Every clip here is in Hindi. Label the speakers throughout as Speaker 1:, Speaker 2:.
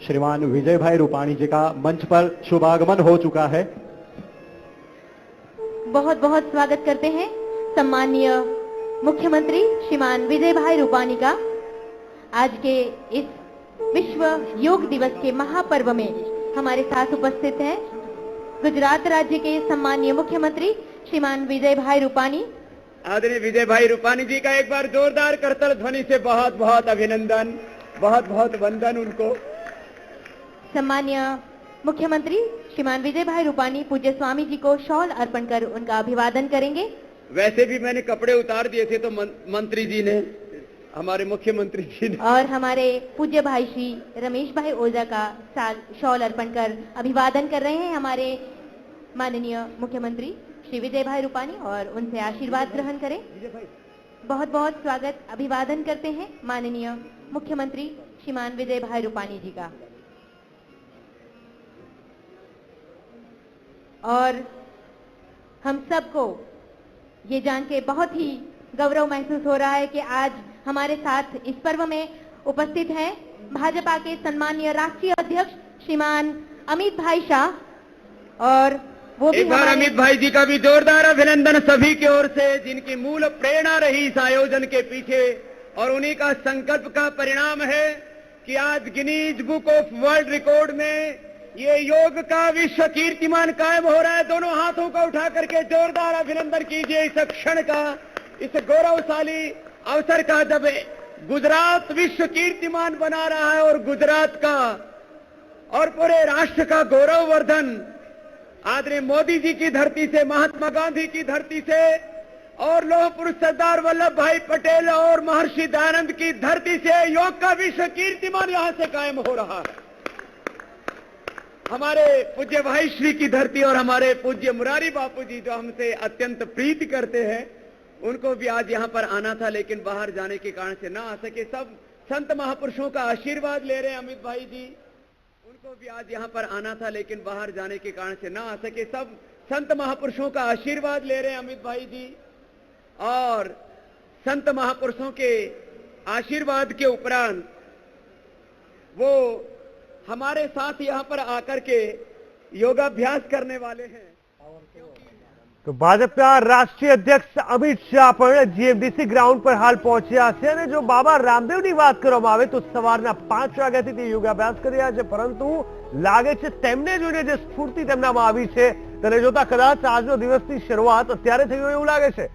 Speaker 1: श्रीमान विजय भाई रूपाणी जी का मंच पर शुभागमन हो चुका है।
Speaker 2: बहुत बहुत स्वागत करते हैं सम्माननीय मुख्यमंत्री श्रीमान विजय भाई रूपाणी का। आज के इस विश्व योग दिवस के महापर्व में हमारे साथ उपस्थित हैं गुजरात राज्य के सम्माननीय मुख्यमंत्री श्रीमान विजय भाई रूपाणी।
Speaker 3: आदरणीय विजय भाई रूपाणी जी का एक बार जोरदार करताल ध्वनि से बहुत बहुत अभिनंदन, बहुत बहुत वंदन उनको।
Speaker 2: सम्माननीय मुख्यमंत्री श्रीमान विजय भाई रूपाणी पूज्य स्वामी जी को शॉल अर्पण कर उनका अभिवादन करेंगे।
Speaker 3: वैसे भी मैंने कपड़े उतार दिए थे तो मंत्री जी ने, हमारे मुख्यमंत्री जी ने,
Speaker 2: और हमारे पूज्य भाई श्री रमेश भाई ओझा का शॉल अर्पण कर अभिवादन कर रहे हैं हमारे माननीय मुख्यमंत्री श्री विजय भाई रूपाणी, और उनसे आशीर्वाद ग्रहण करें। बहुत बहुत स्वागत अभिवादन करते हैं माननीय मुख्यमंत्री श्रीमान विजय भाई रूपाणी जी का। और हम सबको ये जान के बहुत ही गौरव महसूस हो रहा है कि आज हमारे साथ इस पर्व में उपस्थित हैं भाजपा के सम्माननीय राष्ट्रीय अध्यक्ष श्रीमान अमित भाई शाह, और वो भी
Speaker 3: एक बार अमित भाई जी का भी जोरदार अभिनंदन सभी की ओर से, जिनकी मूल प्रेरणा रही इस आयोजन के पीछे, और उन्हीं का संकल्प का परिणाम है कि आज Guinness book of world record में ये योग का विश्व कीर्तिमान कायम हो रहा है। दोनों हाथों को उठा करके जोरदार अभिनंदन कीजिए इस क्षण का, इस गौरवशाली अवसर का, जब गुजरात विश्व कीर्तिमान बना रहा है और गुजरात का और पूरे राष्ट्र का गौरववर्धन आदरणीय मोदी जी की धरती से, महात्मा गांधी की धरती से, और लौह पुरुष सरदार वल्लभ भाई पटेल और महर्षि दयानंद की धरती से योग का विश्व कीर्तिमान यहां से कायम हो रहा है। हमारे पूज्य भाई श्री की धरती और हमारे पूज्य मुरारी बापू जी जो हमसे अत्यंत प्रीति करते हैं, उनको भी आज यहाँ पर आना था लेकिन बाहर जाने के कारण से ना आ सके। सब संत महापुरुषों का आशीर्वाद ले रहे हैं अमित भाई जी, उनको भी आज यहाँ पर आना था लेकिन बाहर जाने के कारण से ना आ सके। सब संत महापुरुषों का आशीर्वाद ले रहे हैं अमित भाई जी, और संत महापुरुषों के आशीर्वाद के उपरांत वो हमारे साथ यहाँ पर आकर के योगाभ्यास करने वाले हैं।
Speaker 4: તો ભાજપના રાષ્ટ્રીય અધ્યક્ષ અમિત શાહ પણ જીએમડીસી ગ્રાઉન્ડ પર હાલ પહોંચ્યા છે, અને જો બાબા રામદેવની વાત કરવામાં આવે તો સવારના 5 વાગ્યાથી તે યોગાભ્યાસ કરી રહ્યા છે, પરંતુ લાગે છે તેમને જોઈને જે સ્ફૂર્તિ તેમનામાં આવી છે તેને જોતા કદાચ આજનો દિવસની શરૂઆત અત્યારે થઈ હોય એવું લાગે છે।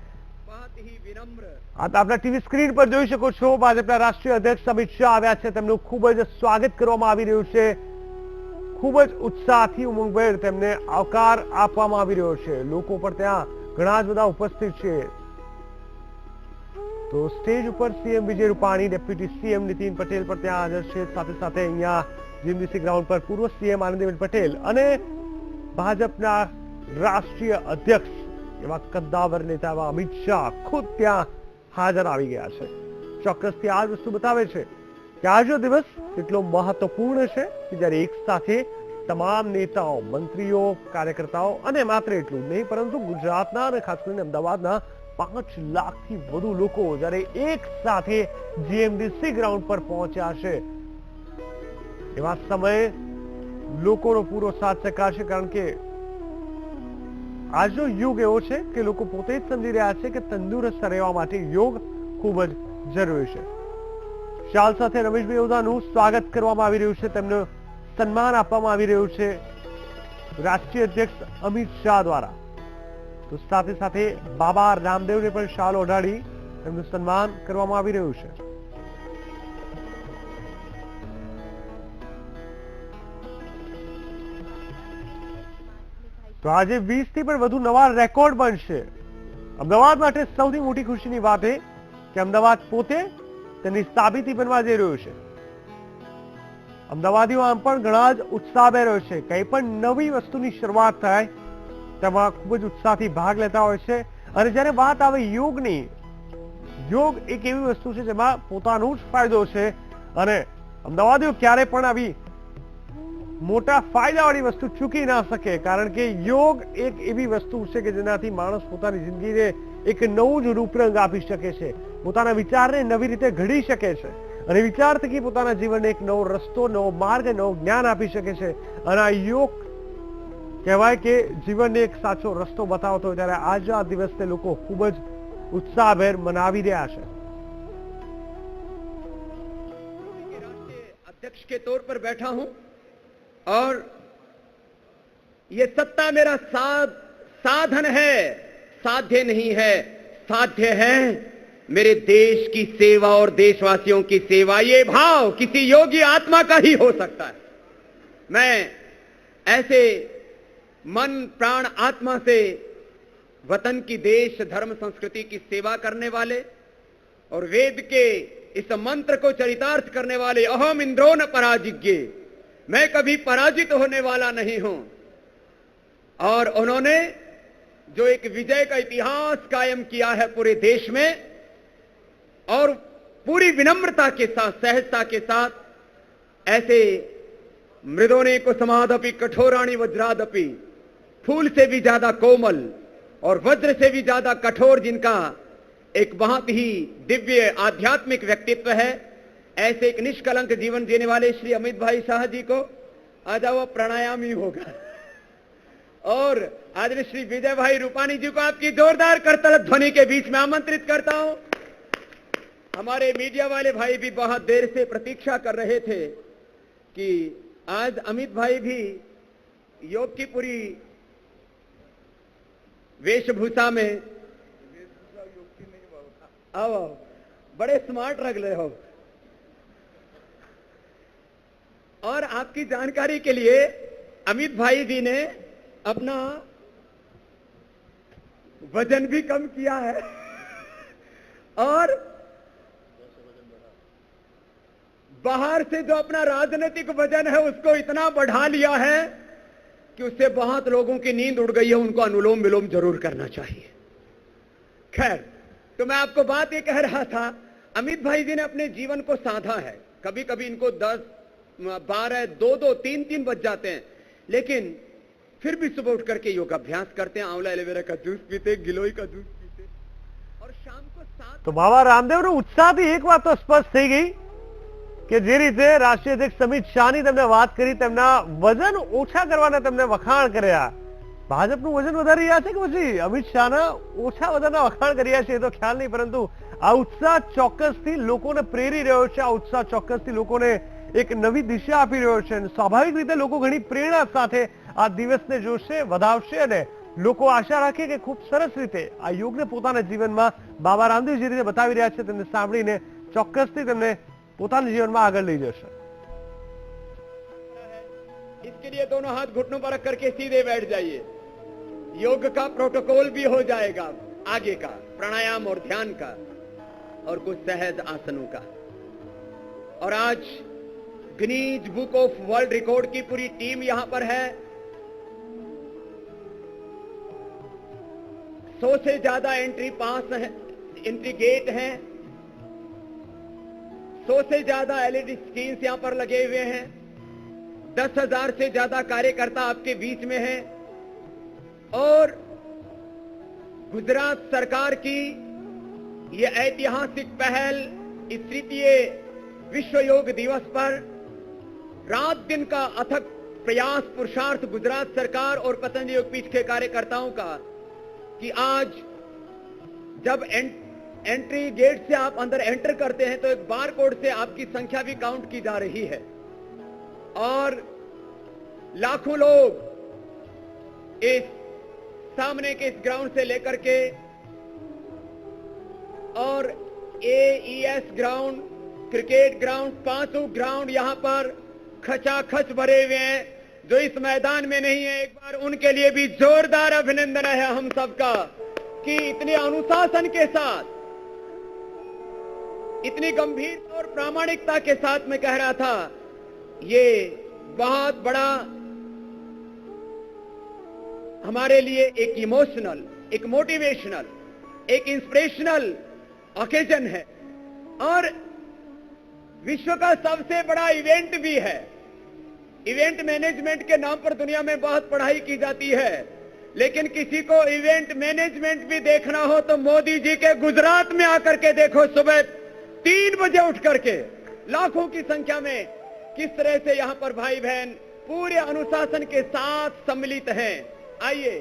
Speaker 4: આપના ટીવી સ્ક્રીન પર જોઈ શકો છો ભાજપના રાષ્ટ્રીય અધ્યક્ષ અમિત શાહ આવ્યા છે, તેમનું ખૂબ જ સ્વાગત કરવામાં આવી રહ્યું છે। ખૂબ જ ઉત્સાહથી ઉમંગભેર તેમને આવકાર આપવામાં આવી રહ્યો છે। લોકો પર ત્યાં ઘણા જ બધા ઉપસ્થિત છે। તો સ્ટેજ ઉપર CM Vijay Rupani, deputy CM Nitin Patel પણ ત્યાં હાજર છે। સાથે સાથે અહીંયા જીએમડીસી ગ્રાઉન્ડ પર પૂર્વ સીએમ આનંદીબેન પટેલ અને ભાજપના રાષ્ટ્રીય અધ્યક્ષ એવા કદ્દાવર નેતા એવા અમિત શાહ ખુદ ત્યાં હાજર આવી ગયા છે। ચોક્કસથી આ વસ્તુ બતાવે છે કે આજનો દિવસ કેટલો મહત્વપૂર્ણ છે કે જ્યારે એક સાથે તમામ નેતાઓ, મંત્રીઓ, કાર્યકર્તાઓ અને માત્ર એટલું જ નહીં પરંતુ ગુજરાતના અને ખાસ કરીને અમદાવાદના 5 લાખથી વધુ લોકો જ્યારે એક સાથે જીએમડીસી ગ્રાઉન્ડ પર પહોંચ્યા છે, એવા સમયે લોકોનો પૂરો સાથ સહકાર છે, કારણ કે આજનો યુગ એવો છે કે લોકો પોતે જ સમજી રહ્યા છે કે તંદુરસ્ત રહેવા માટે યોગ ખૂબ જ જરૂરી છે। શાલ સાથે રમેશભાઈ ઓઝાનું સ્વાગત કરવામાં આવી રહ્યું છે, તેમને સન્માન આપવામાં આવી રહ્યું છે રાષ્ટ્રીય અધ્યક્ષ અમિત શાહ દ્વારા। તો સાથે સાથે બાબા રામદેવને પણ શાલ ઓઢાડી તેમનું સન્માન કરવામાં આવી રહ્યું છે। તો આજે 20 થી પણ વધુ નવા રેકોર્ડ બનશે। અમદાવાદ માટે સૌથી મોટી ખુશીની વાત એ કે અમદાવાદ પોતે તેની સાબિતી બનવા જઈ રહ્યું છે। અમદાવાદીઓ આમ પણ ઘણા જ ઉત્સાહભેર હોય છે, કંઈ પણ નવી વસ્તુની શરૂઆત થાય તેમાં ખૂબ જ ઉત્સાહથી ભાગ લેતા હોય છે। અને જ્યારે વાત આવે યોગની, યોગ એક એવી વસ્તુ છે જેમાં પોતાનો જ ફાયદો છે, અને અમદાવાદીઓ ક્યારે પણ આવી મોટા ફાયદાવાળી વસ્તુ ચૂકી ના શકે, કારણ કે યોગ એક એવી વસ્તુ છે કે જેનાથી માણસ પોતાની જિંદગીને એક નવું જ રૂપરંગ આપી શકે છે, પોતાના વિચારને નવી રીતે ઘડી શકે છે। અને વિચાર થકી પોતાના જીવનને એક નવો રસ્તો, નવો માર્ગ, નવો જ્ઞાન આપી શકે છે. અને આ યોગ કહેવાય કે જીવનને એક સાચો રસ્તો બતાવતો હોય, ત્યારે આજે આ દિવસને લોકો ખૂબ જ उत्साहभेर मनावी रहा है.
Speaker 3: राष्ट्रीय अध्यक्ष के तौर पर बैठा हूं और ये सत्ता मेरा साधन है, साध्य नहीं है. साध्य है मेरे देश की सेवा और देशवासियों की सेवा. ये भाव किसी योगी आत्मा का ही हो सकता है. मैं ऐसे मन प्राण आत्मा से वतन की, देश धर्म संस्कृति की सेवा करने वाले और वेद के इस मंत्र को चरितार्थ करने वाले अहम इंद्रो न पराजिज्ञे, मैं कभी पराजित होने वाला नहीं हूं. और उन्होंने जो एक विजय का इतिहास कायम किया है पूरे देश में, और पूरी विनम्रता के साथ, सहजता के साथ, ऐसे मृदोने को समादपि कठोराणि वज्रादपि, फूल से भी ज्यादा कोमल और वज्र से भी ज्यादा कठोर जिनका एक बहुत ही दिव्य आध्यात्मिक व्यक्तित्व है, ऐसे एक निष्कलंक जीवन जीने वाले श्री अमित भाई शाह जी को आज वो प्राणायाम ही होगा. और आज श्री विजय भाई रूपानी जी को आपकी जोरदार करतल ध्वनि के बीच में आमंत्रित करता हूं. हमारे मीडिया वाले भाई भी बहुत देर से प्रतीक्षा कर रहे थे कि आज अमित भाई भी योग की पूरी वेशभूषा में, आओ बड़े स्मार्ट लग रहे हो. और आपकी जानकारी के लिए अमित भाई जी ने अपना वजन भी कम किया है और बाहर से जो अपना राजनीतिक वजन है उसको इतना बढ़ा लिया है कि उससे बहुत लोगों की नींद उड़ गई है. उनको अनुलोम विलोम जरूर करना चाहिए. खैर, तो मैं आपको बात ये कह रहा था, अमित भाई जी ने अपने जीवन को साधा है. कभी कभी इनको 10, 12, 2, 3 बज जाते हैं, लेकिन फिर भी सुबह उठ करके योगाभ्यास करते हैं. आंवला एलोवेरा का जूस पीते, गिलोय का जूस पीते और शाम को 7.
Speaker 4: तो बाबा रामदेव नो उत्साहથી એક વાત તો સ્પષ્ટ થઈ ગઈ કે જે રીતે રાષ્ટ્રીય અધ્યક્ષ અમિત શાહની તમને વાત કરી, તેમના વજન ઓછા કરવાના તમને વખાણ કર્યા. ભાજપનું વજન વધારી રહ્યા છે કે પછી અમિત શાહના ઓછા વજનના વખાણ કરી રહ્યા છે એ તો ખ્યાલ નહીં, પરંતુ આ ઉત્સાહ ચોક્કસથી લોકોને પ્રેરી રહ્યો છે. આ ઉત્સાહ ચોક્કસથી લોકોને એક નવી દિશા આપી રહ્યો છે. સ્વાભાવિક રીતે લોકો ઘણી પ્રેરણા સાથે આ દિવસને જોશે, વધાવશે અને લોકો આશા રાખે કે ખૂબ સરસ રીતે આ યોગને પોતાના જીવનમાં બાબા રામદેવ જે રીતે બતાવી રહ્યા છે તેમને સાંભળીને ચોક્કસથી તેમને પોતાના જીવનમાં આગળ લઈ જશે.
Speaker 3: इसके लिए दोनों हाथ घुटनों पर रख करके सीधे बैठ जाइए. योग का प्रोटोकॉल भी हो जाएगा आगे का, प्राणायाम और ध्यान का और कुछ सहज आसनों का. और आज Guinness book of world record की पूरी टीम यहां पर है. 100 से ज्यादा एंट्री पास है, एंट्री गेट हैं. 100 से ज्यादा एलईडी स्क्रीन यहां पर लगे हुए हैं. 10,000 से ज्यादा कार्यकर्ता आपके बीच में हैं. और गुजरात सरकार की ये ऐतिहासिक पहल इस तृतीय विश्व योग दिवस पर रात दिन का अथक प्रयास, पुरुषार्थ गुजरात सरकार और पतंजलि योगपीठ के कार्यकर्ताओं का कि आज जब एंट्री गेट से आप अंदर एंटर करते हैं तो एक बार कोड से आपकी संख्या भी काउंट की जा रही है. और लाखों लोग इस सामने के इस ग्राउंड से लेकर के और AES ground, cricket ground, 5 ground यहां पर खचाखच भरे हुए हैं. जो इस मैदान में नहीं है, एक बार उनके लिए भी जोरदार अभिनंदन है हम सबका कि इतने अनुशासन के साथ, इतनी गंभीर और प्रामाणिकता के साथ मैं कह रहा था, ये बहुत बड़ा हमारे लिए एक इमोशनल, एक मोटिवेशनल, एक इंस्पिरेशनल ओकेजन है. और विश्व का सबसे बड़ा इवेंट भी है. इवेंट मैनेजमेंट के नाम पर दुनिया में बहुत पढ़ाई की जाती है, लेकिन किसी को इवेंट मैनेजमेंट भी देखना हो तो मोदी जी के गुजरात में आकर के देखो. सुबह 3 बजे उठ करके लाखों की संख्या में किस तरह से यहां पर भाई बहन पूरे अनुशासन के साथ सम्मिलित हैं। आइए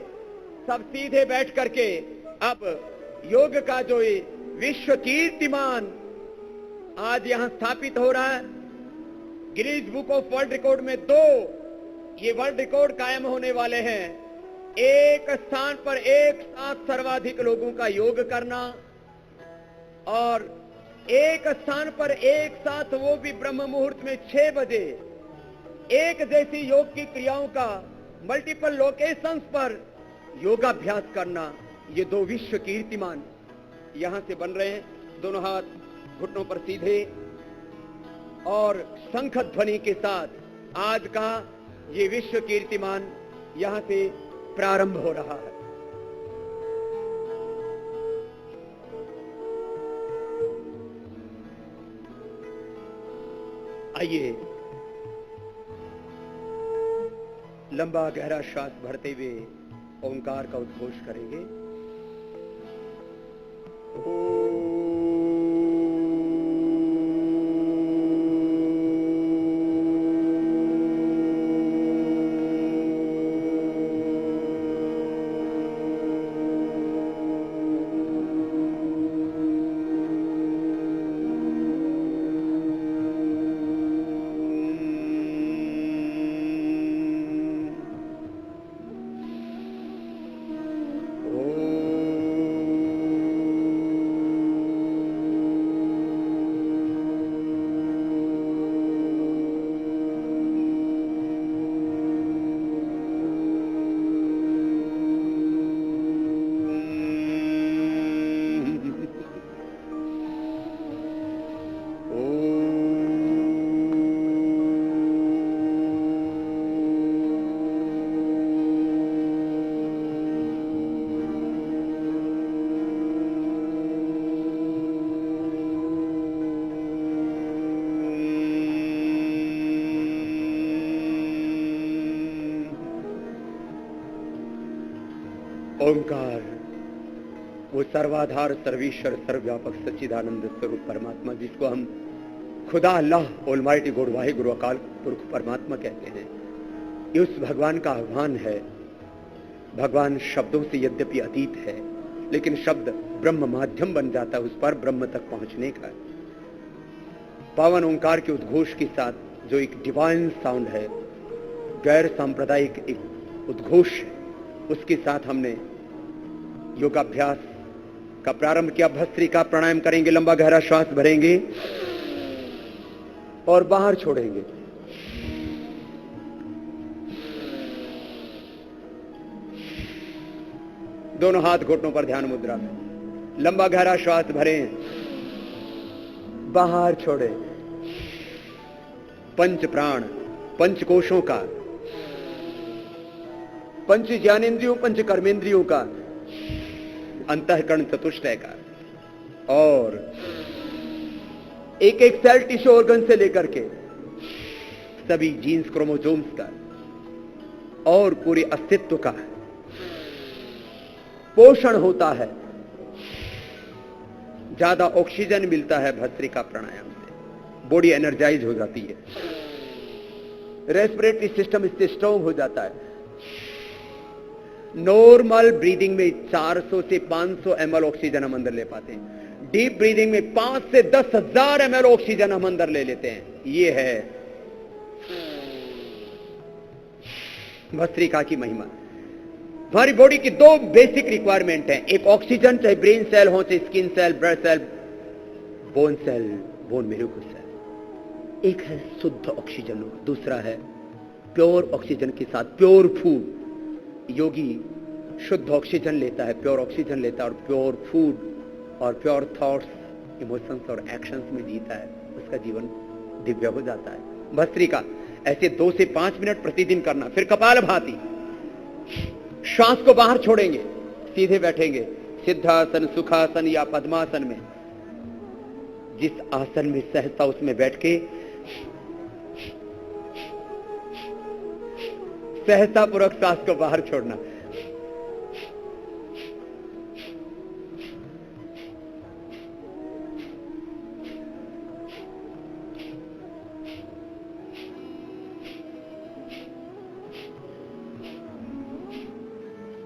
Speaker 3: सब सीधे बैठ करके अब योग का जो ये विश्व कीर्तिमान आज यहां स्थापित हो रहा है, Guinness book of world record में 2 ये वर्ल्ड रिकॉर्ड कायम होने वाले हैं। एक स्थान पर एक साथ सर्वाधिक लोगों का योग करना और एक स्थान पर एक साथ वो भी ब्रह्म मुहूर्त में 6 बजे एक जैसी योग की क्रियाओं का मल्टीपल लोकेशंस पर योगाभ्यास करना, ये 2 विश्व कीर्तिमान यहां से बन रहे हैं। दोनों हाथ घुटनों पर सीधे और शंख ध्वनि के साथ आज का ये विश्व कीर्तिमान यहां से प्रारंभ हो रहा है। आइए लंबा गहरा श्वास भरते हुए ओंकार का उद्घोष करेंगे। ओंकार वो सर्वाधार सर्वेश्वर सर्वव्यापक सच्चिदानंद स्वरूप परमात्मा, जिसको हम खुदा अल्लाह ऑलमाइटी गॉड वाहिगुरु अकाल पुरख परमात्मा कहते हैं, ये उस भगवान का आह्वान है। भगवान शब्दों से यद्यपि अतीत है, लेकिन शब्द ब्रह्म माध्यम बन जाता है उस पर ब्रह्म तक पहुंचने का। पावन ओंकार के उद्घोष के साथ जो एक डिवाइन साउंड है, गैर सांप्रदायिक एक उद्घोष है, उसके साथ हमने योगाभ्यास का प्रारंभ किया। भस्त्रिका प्राणायाम करेंगे, लंबा गहरा श्वास भरेंगे और बाहर छोड़ेंगे। दोनों हाथ घुटनों पर ध्यान मुद्रा में, लंबा गहरा श्वास भरें, बाहर छोड़े। पंच प्राण, पंच कोशों का, पंच ज्ञानेंद्रियों, पंच कर्मेंद्रियों का, अंतःकरण चतुष्टय का और एक एक सेल टिश्यू ऑर्गन से लेकर के सभी जीन्स क्रोमोसोम्स का और पूरे अस्तित्व का पोषण होता है। ज्यादा ऑक्सीजन मिलता है भस्त्रिका प्राणायाम से, बॉडी एनर्जाइज हो जाती है, रेस्पिरेटरी सिस्टम इससे स्ट्रांग हो जाता है। नॉर्मल ब्रीदिंग में 400 से 500 ml ऑक्सीजन हम अंदर ले पाते हैं, डीप ब्रीदिंग में 5 से 10,000 ml ऑक्सीजन हम अंदर ले लेते हैं। ये है भस्त्रिका की महिमा। हमारी बॉडी की 2 बेसिक रिक्वायरमेंट हैं, एक ऑक्सीजन, चाहे ब्रेन सेल हो, चाहे skin cell, blood cell, bone cell, bone marrow cell. एक है शुद्ध ऑक्सीजन, दूसरा है प्योर ऑक्सीजन के साथ प्योर फूड। योगी शुद्ध ऑक्सीजन लेता है, प्योर ऑक्सीजन लेता है और प्योर फूड और प्योर थॉट्स, इमोशंस और एक्शंस में जीता है, उसका जीवन दिव्य हो जाता है। भस्त्रिका ऐसे 2 से 5 मिनट प्रतिदिन करना। फिर कपालभाति, श्वास को बाहर छोड़ेंगे, सीधे बैठेंगे, सिद्धासन, सुखासन या पद्मासन में। जिस आसन में सहजता उसमें बैठ के सहजतापूर्वक सांस को बाहर छोड़ना।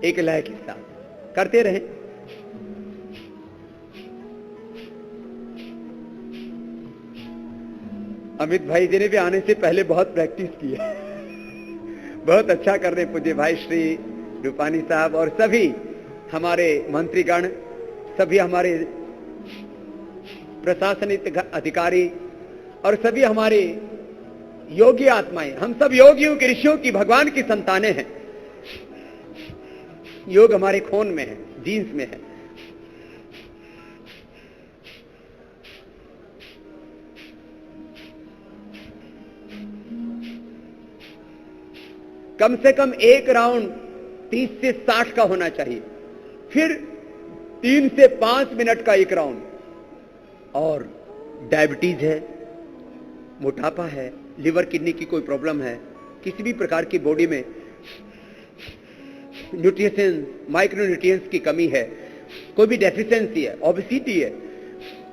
Speaker 3: एक लय के साथ करते रहें। अमित भाई जी ने भी आने से पहले बहुत प्रैक्टिस की है, बहुत अच्छा कर रहे पूज्य भाई श्री रूपानी साहब और सभी हमारे मंत्रीगण, सभी हमारे प्रशासनिक अधिकारी और सभी हमारे योगी आत्माएं। हम सब योगियों के, ऋषियों की, भगवान की संतानें हैं। योग हमारे खून में है, जीन्स में है। कम से कम एक राउंड 30 से 60 का होना चाहिए, फिर 3 से 5 मिनट का एक राउंड। और डायबिटीज है, मोटापा है, लिवर किडनी की कोई प्रॉब्लम है, किसी भी प्रकार की बॉडी में न्यूट्रिशन, माइक्रो न्यूट्रिएंट्स की कमी है, कोई भी डेफिशिएंसी है, ओबेसिटी है,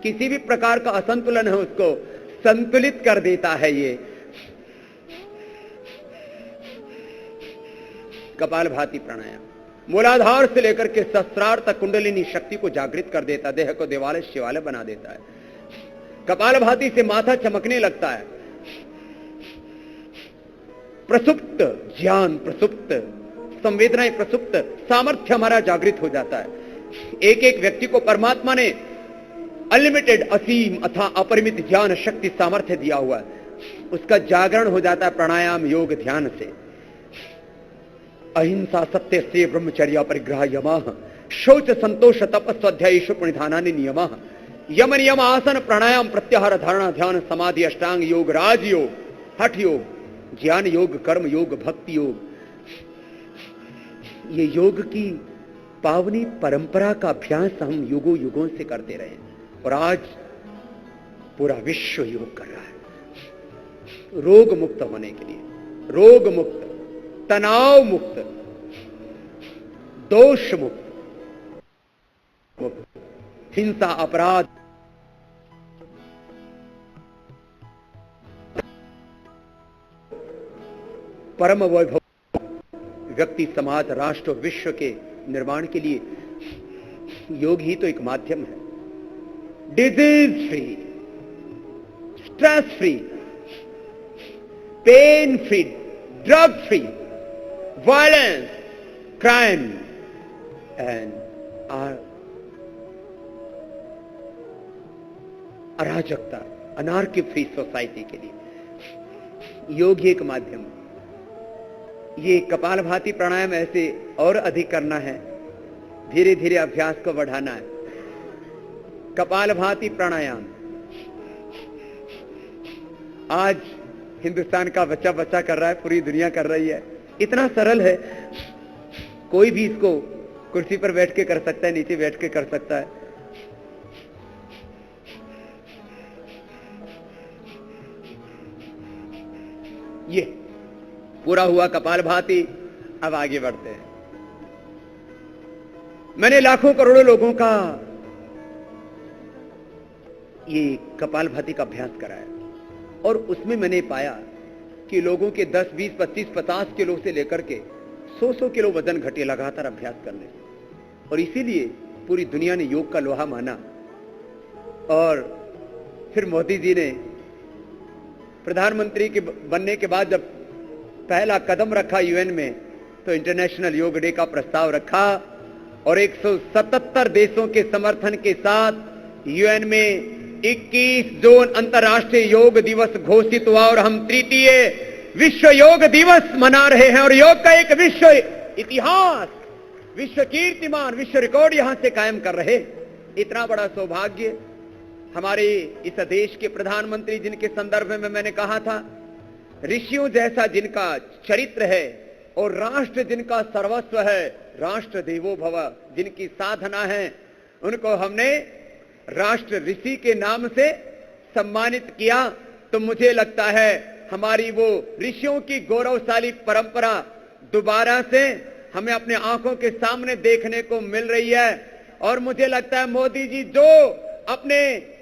Speaker 3: किसी भी प्रकार का असंतुलन है, उसको संतुलित कर देता है ये कपालभाति प्राणायाम। मूलाधार से लेकर के सहस्रार तक कुंडलिनी शक्ति को जागृत कर देता, देह को देवालय शिवालय बना देता है। कपालभाति से माथा चमकने लगता है, प्रसुप्त ज्ञान, प्रसुप्त संवेदनाएं, प्रसुप्त सामर्थ्य हमारा जागृत हो जाता है। एक एक व्यक्ति को परमात्मा ने अनलिमिटेड, असीम अथा अपरिमित ज्ञान शक्ति सामर्थ्य दिया हुआ है, उसका जागरण हो जाता है प्राणायाम योग ध्यान से। अहिंसा सत्य से ब्रह्मचर्य परिग्रह यमः, शौच संतोष तप स्वाध्याय प्रणिधानानि नियमः, यम नियम आसन प्राणायाम प्रत्याहार धारणा ध्यान समाधि अष्टांग योग राजयोग हठ योग ज्ञान योग कर्म योग भक्ति योग। ये योग की पावनी परंपरा का अभ्यास हम युगों युगों से करते रहे और आज पूरा विश्व योग कर रहा है रोग मुक्त होने के लिए, रोग मुक्त, तनाव मुक्त, दोष मुक्त, हिंसा अपराध परम वैभव व्यक्ति समाज राष्ट्र विश्व के निर्माण के लिए योग ही तो एक माध्यम है। Disease free, stress free, pain free, drug free, violence, crime and अराजकता, अनार्की फ्री सोसाइटी के लिए योग ही एक माध्यम है। ये कपालभाति प्राणायाम ऐसे और अधिक करना है, धीरे धीरे अभ्यास को बढ़ाना है। कपालभाति प्राणायाम आज हिंदुस्तान का बच्चा बच्चा कर रहा है, पूरी दुनिया कर रही है। इतना सरल है, कोई भी इसको कुर्सी पर बैठ के कर सकता है, नीचे बैठ के कर सकता है। ये पूरा हुआ कपालभाति। अब आगे बढ़ते हैं। मैंने लाखों करोड़ों लोगों का ये कपालभाति का अभ्यास कराया और उसमें मैंने पाया कि लोगों के 10, 20, 25, 50 किलो से लेकर के 100 किलो वजन घटे लगातार अभ्यास करने से। और इसीलिए पूरी दुनिया ने योग का लोहा माना। और फिर मोदी जी ने प्रधानमंत्री के बनने के बाद जब पहला कदम रखा यूएन में, तो इंटरनेशनल योग डे का प्रस्ताव रखा और 177 देशों के समर्थन के साथ यूएन में 21 जून अंतर्राष्ट्रीय योग दिवस घोषित हुआ और हम तृतीय विश्व योग दिवस मना रहे हैं। और योग का एक विश्व इतिहास, विश्व कीर्तिमान, विश्व रिकॉर्ड यहां से कायम कर रहे। इतना बड़ा सौभाग्य हमारे इस देश के प्रधानमंत्री, जिनके संदर्भ में मैंने कहा था ऋषियों जैसा जिनका चरित्र है और राष्ट्र जिनका सर्वस्व है, राष्ट्र देवो भव जिनकी साधना है, उनको हमने राष्ट्र ऋषि के नाम से सम्मानित किया। तो मुझे लगता है हमारी वो ऋषियों की गौरवशाली परंपरा दोबारा से हमें अपने आंखों के सामने देखने को मिल रही है। और मुझे लगता है मोदी जी जो अपने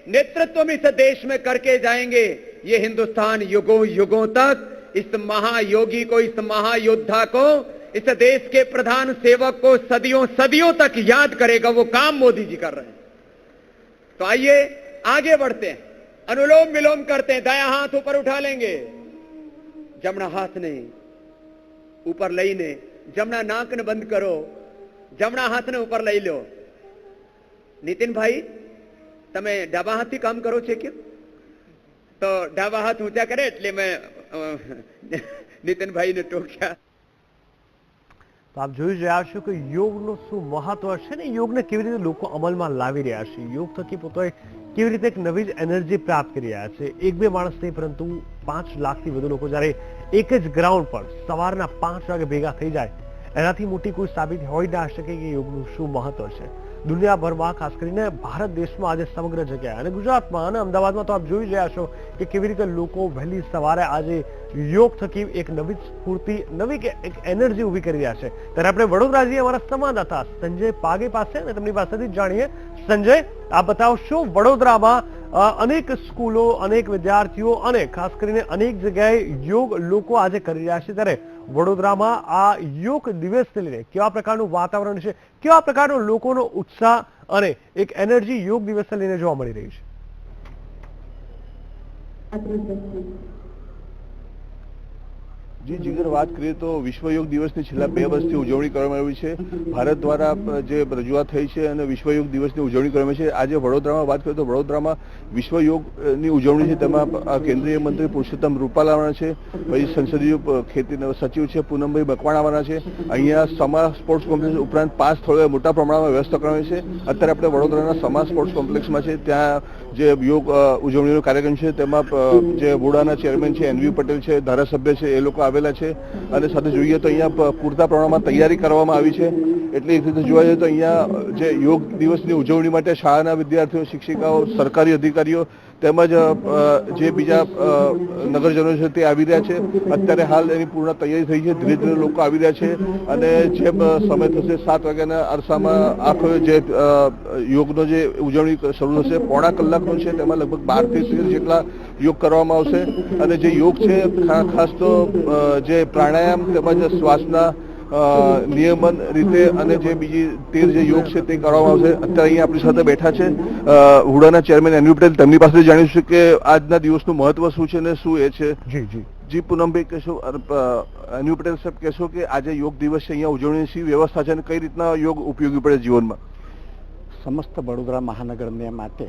Speaker 3: नेतृत्व में इस देश में करके जाएंगे, ये हिंदुस्तान युगों युगों तक इस महायोगी को, इस महायोद्धा को, इस देश के प्रधान सेवक को सदियों सदियों तक याद करेगा, वो काम मोदी जी कर रहे हैं। तो आइए आगे बढ़ते हैं, अनुलोम विलोम करते हैं। दायां हाथ ऊपर उठा लेंगे, जमना हाथ ने ऊपर लई ने, जमना नाक ने बंद करो, जमना हाथ ने ऊपर लई लो। नितिन भाई તમે ડાબા હાથથી કામ કરો છે કે? તો ડાબા હાથ ઊંચા કરે એટલે મેં નીતિનભાઈને ટોક્યા।
Speaker 4: તો આપ જોઈ રહ્યા છો કે યોગનું શું મહત્વ છે ને યોગને કેવી રીતે લોકો અમલમાં લાવી રહ્યા છે, યોગ થકી પોતે કેવી રીતે એક નવી જ એનર્જી પ્રાપ્ત કરી રહ્યા છે। એક બે માણસ નહીં પરંતુ 5 લાખથી વધુ લોકો જ્યારે એક જ ગ્રાઉન્ડ પર સવારના 5 વાગે ભેગા થઈ જાય એનાથી મોટી કોઈ સાબિત હોઈ ના શકે કે યોગનું શું મહત્વ છે। દુનિયાભરમાં ખાસ કરીને ભારત દેશમાં આજે સમગ્ર જગ્યાએ અને ગુજરાતમાં અને અમદાવાદમાં તો આપ જોઈ રહ્યા છો કે કેવી રીતે લોકો વહેલી સવારે આજે યોગ થકી એક નવી સ્ફૂર્તિ, નવી એક એનર્જી ઊભી કરી રહ્યા છે। ત્યારે આપણે વડોદરાજી અમારા સંવાદદાતા સંજય પાગે પાસે અને તેમની પાસેથી જાણીએ। સંજય, આપ બતાવશો વડોદરામાં અનેક સ્કૂલો, અનેક વિદ્યાર્થીઓ અને ખાસ કરીને અનેક જગ્યાએ યોગ લોકો આજે કરી રહ્યા છે, ત્યારે વડોદરામાં આ યોગ દિવસને લઈને કેવા પ્રકારનું વાતાવરણ છે, કેવા પ્રકારનો લોકોનો ઉત્સાહ અને એક એનર્જી યોગ દિવસને લઈને જોવા મળી રહી છે?
Speaker 5: જી જીગર, વાત કરીએ તો વિશ્વ યોગ દિવસની છેલ્લા 2 વર્ષથી ઉજવણી કરવામાં આવી છે। ભારત દ્વારા જે રજૂઆત થઈ છે અને વિશ્વ યોગ દિવસની ઉજવણી કરવામાં આવી છે। આજે વડોદરામાં વાત કરીએ તો વડોદરામાં વિશ્વ યોગની ઉજવણી છે, તેમાં કેન્દ્રીય મંત્રી પુરુષોત્તમ રૂપાલા આવવાના છે, પછી સંસદીય ખેતીના સચિવ છે પૂનમભાઈ મકવાણા આવવાના છે। અહીંયા સમા સ્પોર્ટ્સ કોમ્પ્લેક્સ ઉપરાંત 5 સ્થળોએ મોટા પ્રમાણમાં વ્યવસ્થા કરવામાં આવી છે। અત્યારે આપણે વડોદરાના સમા સ્પોર્ટ્સ કોમ્પ્લેક્સમાં છે, ત્યાં જે યોગ ઉજવણીનો કાર્યક્રમ છે તેમાં જે વુડાના ચેરમેન છે NV પટેલ છે, ધારાસભ્ય છે, એ લોકો આવેલા છે અને સાથે જોઈએ તો અહીંયા પૂરતા પ્રમાણમાં તૈયારી કરવામાં આવી છે। એટલે એક રીતે જોવા જઈએ તો અહીંયા જે યોગ દિવસની ઉજવણી માટે શાળાના વિદ્યાર્થીઓ, શિક્ષિકાઓ, સરકારી અધિકારીઓ તેમજ જે બીજા નગરજનો છે તે આવી રહ્યા છે। અત્યારે હાલ એની પૂર્ણ તૈયારી થઈ છે, ધીરે ધીરે લોકો આવી રહ્યા છે અને જેમ સમય થશે 7 વાગ્યાના અરસામાં આખો જે યોગનો જે ઉજવણી શરૂ થશે, પોણા કલાકનો છે, તેમાં લગભગ 12 થી 13 જેટલા યોગ કરવામાં આવશે અને જે યોગ છે ખાસ તો જે પ્રાણાયામ તેમજ શ્વાસના નિયમન રીતે અને જે બીજી 13 જે યોગ છે તે કરવામાં આવશે। અત્યારે અહીંયા આપણી સાથે બેઠા છે હુડાના ચેરમેન NV પટેલ, તેમની પાસે જાણીશું કે આજના દિવસનું મહત્વ શું છે અને શું એ છે। જી જી જી પૂનમભાઈ, કહેશો NV પટેલ સાહેબ, કહેશો કે આજે યોગ દિવસ છે, અહીંયા ઉજવણીની શી વ્યવસ્થા છે અને કઈ રીતના યોગ ઉપયોગી પડે જીવનમાં?
Speaker 6: સમસ્ત વડોદરા મહાનગરને માટે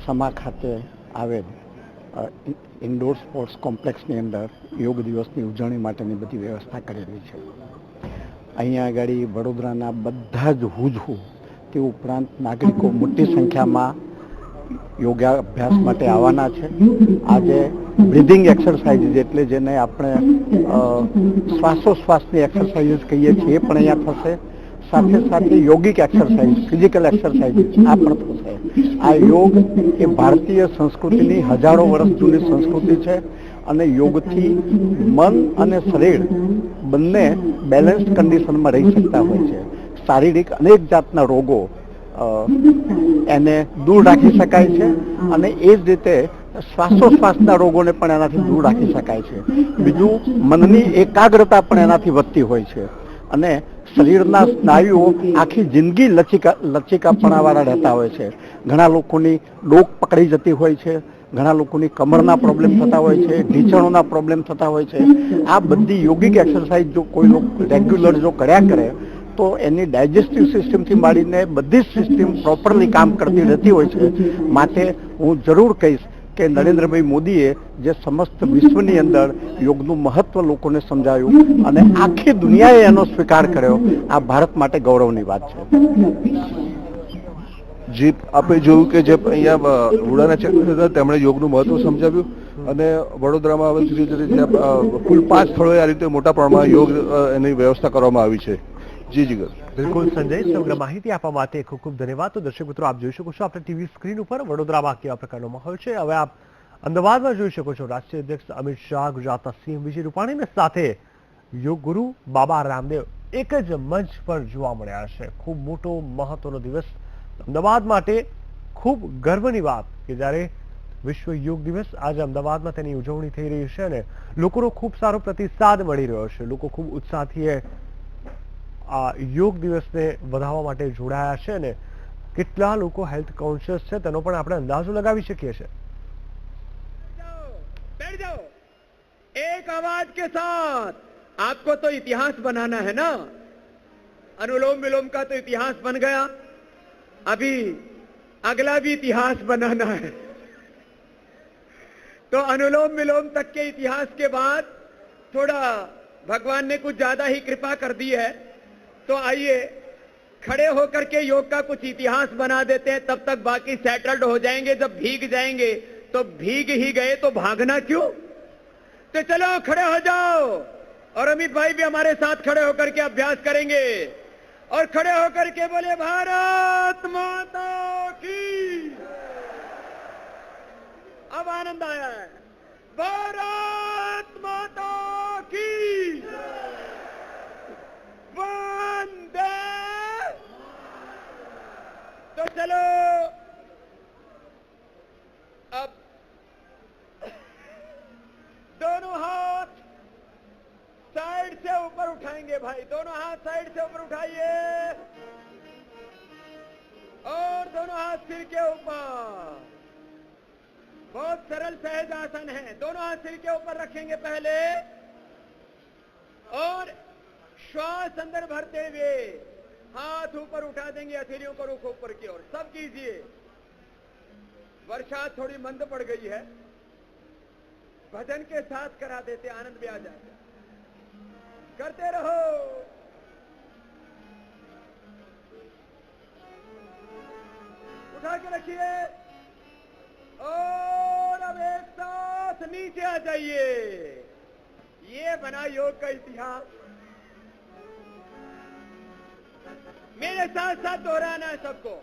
Speaker 6: સમા ખાતે આવેલ ઇન્ડોર સ્પોર્ટ્સ કોમ્પ્લેક્સની અંદર યોગ દિવસની ઉજવણી માટેની બધી વ્યવસ્થા કરેલી છે। અહીંયા આગળ વડોદરાના બધા જ હુજહુ તે ઉપરાંત નાગરિકો મોટી સંખ્યામાં યોગાભ્યાસ માટે આવવાના છે। આજે બ્રીધિંગ એક્સરસાઇઝ એટલે જેને આપણે શ્વાસોશ્વાસની એક્સરસાઇઝ કહીએ છીએ એ પણ અહીંયા થશે। સાથે સાથે યોગિક એક્સરસાઇઝ, ફિઝિકલ એક્સરસાઇઝ આ પણ થશે। આ યોગ એ ભારતીય સંસ્કૃતિની હજારો વર્ષ જૂની સંસ્કૃતિ છે અને યોગથી મન અને શરીર બંને બેલેન્સ્ડ કન્ડિશનમાં રહી શકતા હોય છે। શારીરિક અનેક જાતના રોગો એને દૂર રાખી શકાય છે અને એ જ રીતે શ્વાસોશ્વાસના રોગોને પણ એનાથી દૂર રાખી શકાય છે। બીજું, મનની એકાગ્રતા પણ એનાથી વધતી હોય છે અને શરીરના સ્નાયુઓ આખી જિંદગી લચીકાપણાવાળા રહેતા હોય છે। ઘણા લોકોની ડોક પકડી જતી હોય છે, ઘણા લોકોની કમરના પ્રોબ્લેમ થતા હોય છે, ઢીંચણોના પ્રોબ્લેમ થતા હોય છે। આ બધી યોગિક એક્સરસાઇઝ જો કોઈ લોકો રેગ્યુલર જો કર્યા કરે તો એની ડાયજેસ્ટિવ સિસ્ટમથી માંડીને બધી જ સિસ્ટમ પ્રોપરલી કામ કરતી રહેતી હોય છે। માટે હું જરૂર કહીશ કે નરેન્દ્રભાઈ મોદીએ જે સમસ્ત વિશ્વની અંદર યોગનું મહત્વ લોકોને સમજાવ્યું અને આખી દુનિયાએ એનો સ્વીકાર કર્યો, આ ભારત માટે ગૌરવની વાત છે।
Speaker 5: જી, આપણે જોયું કે જે અહીંયા હુડાના ચેરમેન હતા તેમણે યોગનું મહત્વ સમજાવ્યું અને વડોદરામાં હવે ધીરે ધીરે કુલ 5 સ્થળોએ આ રીતે મોટા પ્રમાણમાં યોગ એની વ્યવસ્થા કરવામાં આવી છે। જી જીગર,
Speaker 4: બિલકુલ સંજય, સમગ્ર માહિતી આપવા માટે ખૂબ ખૂબ ધન્યવાદ। તો દર્શક મિત્રો, આપ જોઈ શકો છો આપણે ટીવી સ્ક્રીન ઉપર વડોદરામાં કેવા પ્રકારનો માહોલ છે। હવે આપ અમદાવાદમાં જોઈ શકો છો રાષ્ટ્રીય અધ્યક્ષ અમિત શાહ, ગુજરાતના CM વિજય રૂપાણીને સાથે યોગ ગુરુ બાબા રામદેવ એક જ મંચ પર જોવા મળ્યા છે। ખૂબ મોટો મહત્વનો દિવસ અમદાવાદ માટે, ખૂબ ગર્વની વાત કે જ્યારે વિશ્વ યોગ દિવસ આજે અમદાવાદમાં તેની ઉજવણી થઈ રહી છે અને લોકોનો ખૂબ સારો પ્રતિસાદ મળી રહ્યો છે. લોકો ખૂબ ઉત્સાહથી આ યોગ દિવસને વધાવવા માટે જોડાયા છે અને કેટલા લોકો હેલ્થ કોન્શિયસ છે તેનો પણ આપણે અંદાજો લગાવી શકીએ છીએ.
Speaker 3: बैठ जाओ, एक आवाज के साथ. आपको तो इतिहास बनाना है ना. अनुलोम विलोम का तो इतिहास बन गया, अभी अगला भी इतिहास बनाना है. तो अनुलोम विलोम तक के इतिहास के बाद थोड़ा भगवान ने कुछ ज्यादा ही कृपा कर दी है. तो आइए खड़े होकर के योग का कुछ इतिहास बना देते हैं, तब तक बाकी सेटल्ड हो जाएंगे. जब भीग जाएंगे तो भीग ही गए तो भागना क्यों. तो चलो खड़े हो जाओ और अमित भाई भी हमारे साथ खड़े होकर के अभ्यास करेंगे और खड़े होकर के बोले भारत माता की. अब आनंद आया है. भारत माता की वंदे. तो चलो अब दोनों हाथ साइड से ऊपर उठाएंगे भाई. दोनों हाथ साइड से ऊपर उठाइए और दोनों हाथ सिर के ऊपर. बहुत सरल सहज आसन है. दोनों हाथ सिर के ऊपर रखेंगे पहले और श्वास अंदर भरते हुए हाथ ऊपर उठा देंगे, हथेलियों को रुख ऊपर की ओर. सब कीजिए. वर्षा थोड़ी मंद पड़ गई है, भजन के साथ करा देते, आनंद भी आ जाएगा. करते रहो. उठा के रखिए और अब एक साथ नीचे आ जाइए. ये बना योग का इतिहास. मेरे साथ साथ दोहराना है सबको.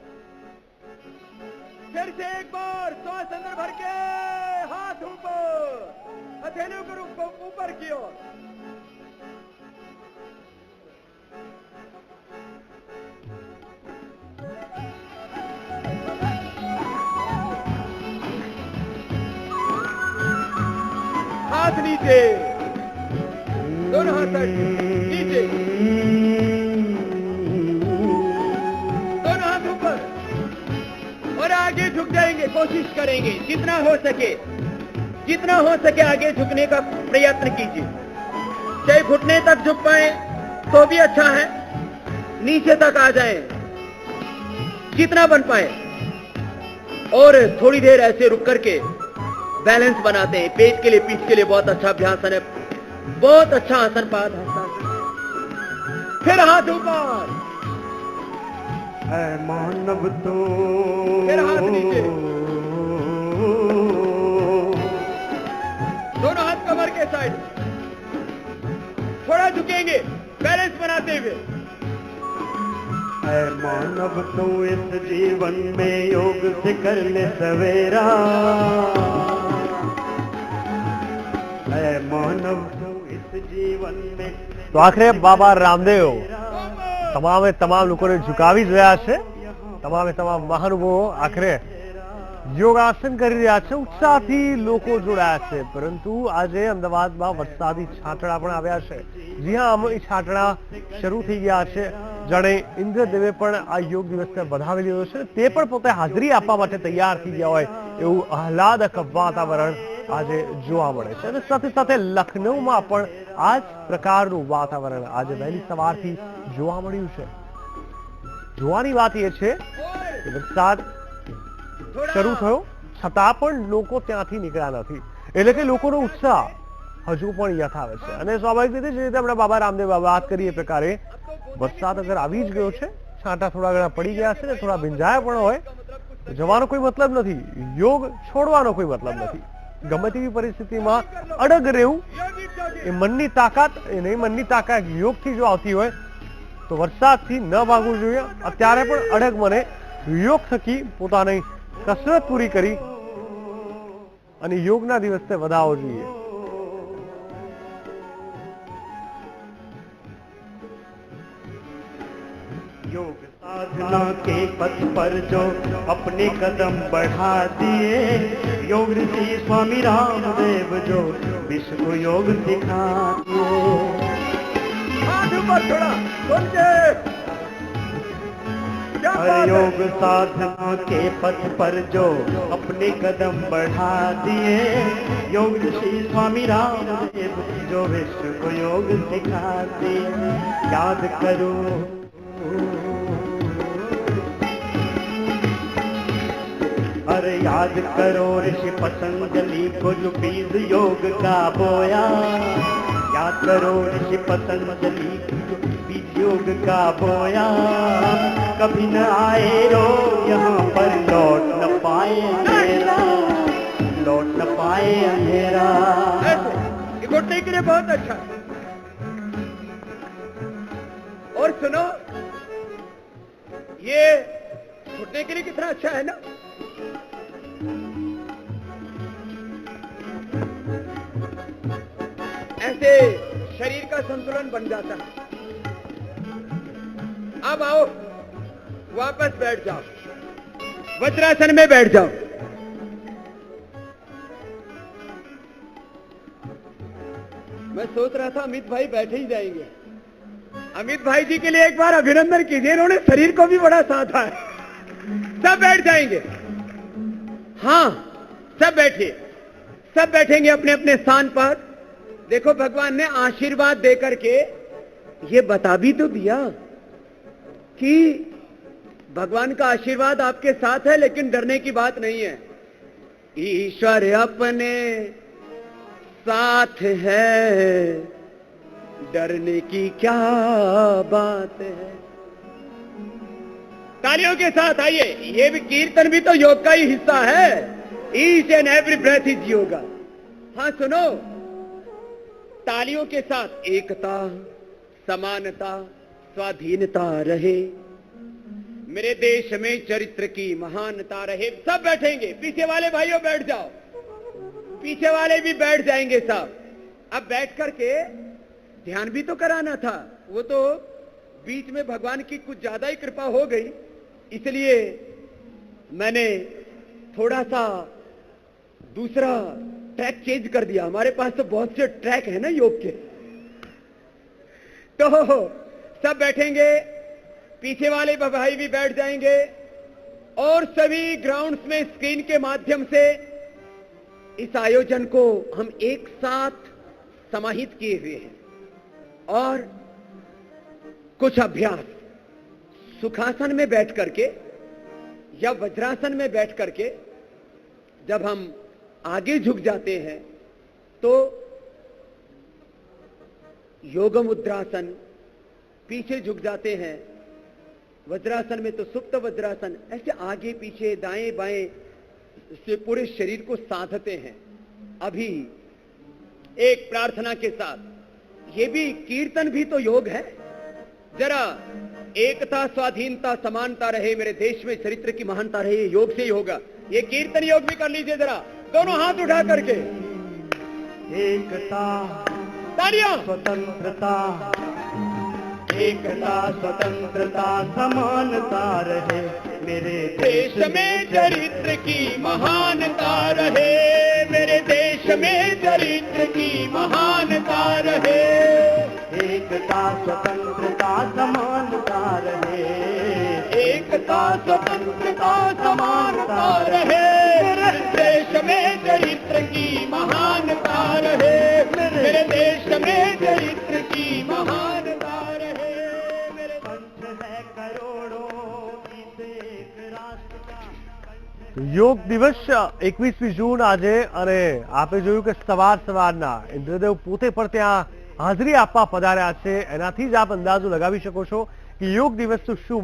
Speaker 3: फिर से एक बार श्वास अंदर भर के हाथ ऊपर, हथेलियों को रुख ऊपर की ओर. हाथ नीचे, दोनों हाथ नीचे, दोनों हाथ ऊपर और आगे झुक जाएंगे. कोशिश करेंगे जितना हो सके आगे झुकने का प्रयत्न कीजिए. चाहे घुटने तक झुक पाए तो भी अच्छा है, नीचे तक आ जाएं जितना बन पाए. और थोड़ी देर ऐसे रुक करके बैलेंस बनाते हैं. पेट के लिए, पीठ के लिए बहुत अच्छा अभ्यास है, बहुत अच्छा आसन. फिर हाथ ऊपर,
Speaker 6: मानव तो
Speaker 3: फिर हाथ नीचे, दोनों हाथ कमर के साइड. थोड़ा झुकेंगे बैलेंस बनाते हुए.
Speaker 6: है मानव तो इस जीवन में योग से कर ले सवेरा. है मानव तो इस जीवन में.
Speaker 4: તો આખરે બાબા રામદેવ તમામે તમામ લોકોને ઝુકાવી જ રહ્યા છે. તમામે તમામ મહાનુભાવો આખરે યોગાસન કરી રહ્યા છે. ઉત્સાહથી લોકો જોડાયા છે. પરંતુ આજે અમદાવાદમાં વરસાદી છાંટણા પણ આવ્યા છે. જી હા, એ છાંટણા શરૂ થઈ ગયા છે. જાણે ઇન્દ્રદેવે પણ આ યોગ દિવસને વધાવી લીધો છે. તે પણ પોતે હાજરી આપવા માટે તૈયાર થઈ ગયા હોય એવું આહલાદક વાતાવરણ આજે જોવા મળે છે. અને સાથે સાથે લખનૌમાં પણ આ જ પ્રકારનું વાતાવરણ આજે વહેલી સવારથી જોવા મળ્યું છે. જોવાની વાત એ છે કે વરસાદ શરૂ થયો છતાં પણ લોકો ત્યાંથી નીકળ્યા નથી. એટલે કે લોકોનો ઉત્સાહ હજુ પણ યથાવત છે. અને સ્વાભાવિક રીતે જે રીતે આપણે બાબા રામદેવ વાત કરી એ પ્રકારે વરસાદ અગર આવી જ ગયો છે, છાંટા થોડા ઘણા પડી ગયા છે ને થોડા ભીંજાયા પણ હોય, જવાનો કોઈ મતલબ નથી. યોગ છોડવાનો કોઈ મતલબ નથી. ગમે તેવી પરિસ્થિતિમાં અડગ રહેવું એ મનની તાકાત, એ નહીં મનની તાકાત યોગથી જો આવતી હોય તો વરસાદથી ન ભાગવું જોઈએ. અત્યારે પણ અડગ મને યોગ થકી પોતાની કસરત પૂરી કરી અને યોગના દિવસને વધાવવો જોઈએ.
Speaker 6: योग साधना के पथ पर जो अपने कदम बढ़ा दिए, योग ऋषि स्वामी रामदेव जो विश्व को योग सिखा दिए। योग साधना के पथ पर जो अपने कदम बढ़ा दिए, योग ऋषि स्वामी रामदेव जो विश्व को योग सिखाते। याद करो अरे याद करो ऋषि पतंजलि को जो बीज योग का बोया। याद करो ऋषि पतंजलि को जो बीज योग का बोया। कभी न आए रो यहाँ पर लौट न पाए अंधेरा, लौट न पाए अंधेरा।
Speaker 3: ये घुटने के लिए बहुत अच्छा। और सुनो, ये घुटने के लिए कितना अच्छा है ना। ऐसे शरीर का संतुलन बन जाता है। अब आओ वापस बैठ जाओ, वज्रासन में बैठ जाओ। मैं सोच रहा था अमित भाई बैठे ही जाएंगे। अमित भाई जी के लिए एक बार अभिनंदन कीजिए, इन्होंने शरीर को भी बड़ा साधा है। सब बैठ जाएंगे। हाँ, सब बैठिए, सब बैठेंगे अपने अपने स्थान पर। देखो, भगवान ने आशीर्वाद देकर के ये बता भी तो दिया कि भगवान का आशीर्वाद आपके साथ है, लेकिन डरने की बात नहीं है। ईश्वर अपने साथ है, डरने की क्या बात है। तालियों के साथ आइए। ये भी कीर्तन भी तो योग का ही हिस्सा है। Each and every breath is yoga. हाँ सुनो, तालियों के साथ एकता, समानता, स्वाधीनता रहे, मेरे देश में चरित्र की महानता रहे। सब बैठेंगे। पीछे वाले भाइयों बैठ जाओ, पीछे वाले भी बैठ जाएंगे सब। अब बैठ करके ध्यान भी तो कराना था। वो तो बीच में भगवान की कुछ ज्यादा ही कृपा हो गई, इसलिए मैंने थोड़ा सा दूसरा ट्रैक चेंज कर दिया। हमारे पास तो बहुत से ट्रैक है ना योग के। तो सब बैठेंगे, पीछे वाले भाई भी बैठ जाएंगे, और सभी ग्राउंड्स में स्क्रीन के माध्यम से इस आयोजन को हम एक साथ समाहित किए हुए हैं। और कुछ अभ्यास सुखासन में बैठ करके या वज्रासन में बैठ करके जब हम आगे झुक जाते हैं तो योग मुद्रासन, पीछे झुक जाते हैं वज्रासन में तो सुप्त वज्रासन, ऐसे आगे पीछे दाएं बाएं से पूरे शरीर को साधते हैं। अभी एक प्रार्थना के साथ, ये भी कीर्तन भी तो योग है। जरा एकता, स्वाधीनता, समानता रहे, मेरे देश में चरित्र की महानता रहे, ये योग से ही होगा। ये कीर्तन योग भी कर लीजिए जरा, दोनों हाथ उठा करके।
Speaker 6: एकता,
Speaker 3: तालियां।
Speaker 6: स्वतंत्रता, एकता, स्वतंत्रता, समानता रहे, मेरे
Speaker 3: देश में चरित्र की महानता रहे, मेरे देश में चरित्र की महानता रहे।
Speaker 6: एकता, स्वतंत्रता, समानता रहे,
Speaker 3: एकता, स्वतंत्रता, समानता रहे, मेरे देश में चरित्र की महानता रहे, मेरे देश में चरित्र की महानता रहे। मेरे
Speaker 6: पंथ है करोड़ों इस एक राष्ट्र का।
Speaker 4: યોગ દિવસ 21મી જૂન આજે, અને આપે જોયું કે સવારના ઇન્દ્રદેવ પોતે પણ ત્યાં હાજરી આપવા પધાર્યા છે. એનાથી જ આપ અંદાજો લગાવી શકો છો કે યોગ દિવસનું શું